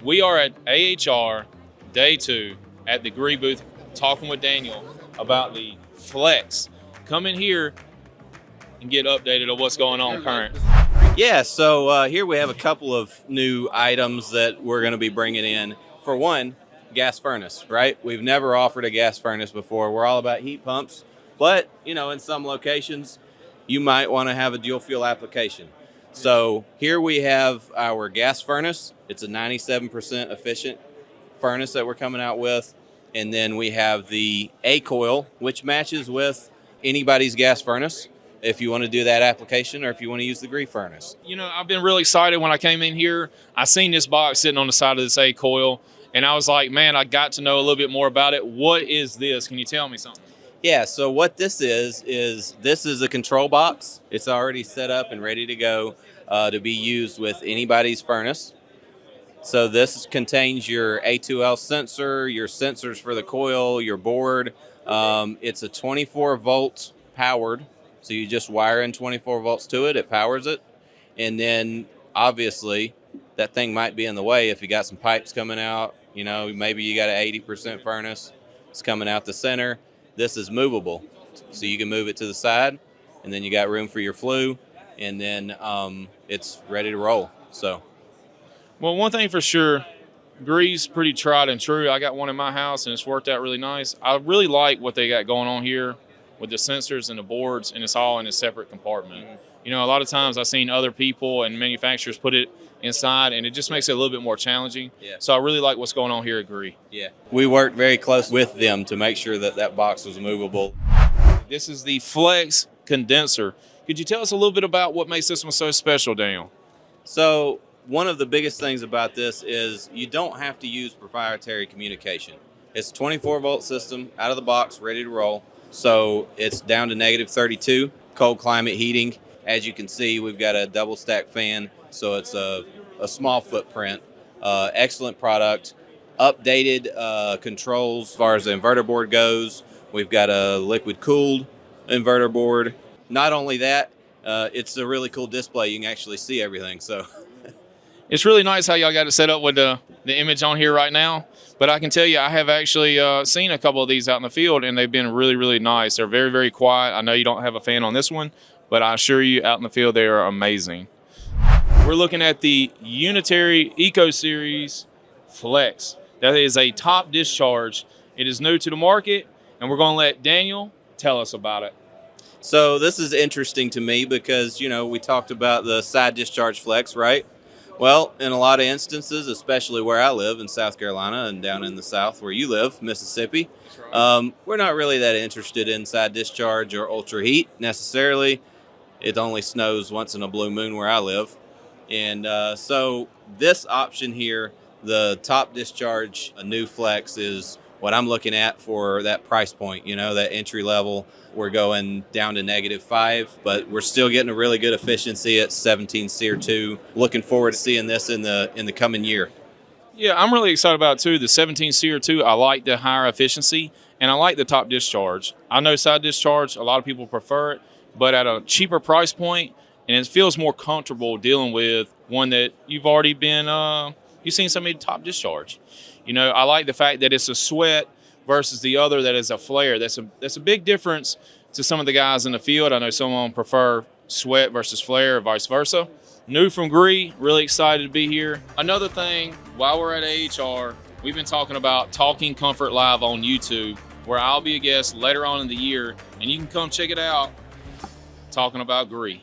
We are at AHR Day 2 at the GREE booth talking with Daniel about the Flex. Come in here and get updated on what's going on current. Yeah, so here we have a couple of new items that we're going to be bringing in. For one, gas furnace, right? We've never offered a gas furnace before. We're all about heat pumps, but you know, in some locations, you might want to have a dual fuel application. So here we have our gas furnace. It's a 97% efficient furnace that we're coming out with. And then we have the A coil, which matches with anybody's gas furnace, if you want to do that application or if you want to use the GREE furnace. You know, I've been really excited when I came in here. I seen this box sitting on the side of this A coil, and I was like, man, I got to know a little bit more about it. What is this? Can you tell me something? Yeah, so what this is this is a control box. It's already set up and ready to go to be used with anybody's furnace. So this contains your A2L sensor, your sensors for the coil, your board. It's a 24 volt powered, so you just wire in 24 volts to it, it powers it. And then obviously that thing might be in the way if you got some pipes coming out, you know, maybe you got an 80% furnace, it's coming out the center. This is movable, so you can move it to the side, and then you got room for your flue, and then it's ready to roll. So, well, one thing for sure, GREE's pretty tried and true. I got one in my house, and it's worked out really nice. I really like what they got going on here with the sensors and the boards, and it's all in a separate compartment. Mm-hmm. You know, a lot of times I've seen other people and manufacturers put it inside, and it just makes it a little bit more challenging. Yeah. So I really like what's going on here at GREE. Yeah, we worked very close with them to make sure that that box was movable. This is the Flex condenser. Could you tell us a little bit about what makes this one so special, Daniel? So one of the biggest things about this is you don't have to use proprietary communication. It's a 24 volt system out of the box, ready to roll. So it's down to -32, cold climate heating. As you can see, we've got a double stack fan, so it's a small footprint. Excellent product. Updated controls as far as the inverter board goes. We've got a liquid cooled inverter board. Not only that, it's a really cool display. You can actually see everything. So it's really nice how y'all got it set up with the image on here right now. But I can tell you, I have actually seen a couple of these out in the field, and they've been really, really nice. They're very, very quiet. I know you don't have a fan on this one, but I assure you, out in the field, they are amazing. We're looking at the Unitary Eco Series Flex. That is a top discharge. It is new to the market, and we're going to let Daniel tell us about it. So this is interesting to me because, you know, we talked about the side discharge flex, right? Well, in a lot of instances, especially where I live in South Carolina and down in the South where you live, Mississippi, we're not really that interested in side discharge or ultra heat necessarily. It only snows once in a blue moon where I live. And so this option here, the top discharge, a new flex, is what I'm looking at for that price point, you know, that entry level. We're going down to -5, but we're still getting a really good efficiency at 17 SEER 2. Looking forward to seeing this in the coming year. Yeah, I'm really excited about it too. The 17 SEER 2, I like the higher efficiency, and I like the top discharge. I know side discharge, a lot of people prefer it, but at a cheaper price point, and it feels more comfortable dealing with one that you've already been, you've seen somebody top discharge. You know, I like the fact that it's a sweat versus the other that is a flare. That's a big difference to some of the guys in the field. I know some of them prefer sweat versus flare or vice versa. New from GREE, really excited to be here. Another thing, while we're at AHR, we've been talking about Talking Comfort Live on YouTube, where I'll be a guest later on in the year, and you can come check it out, talking about GREE.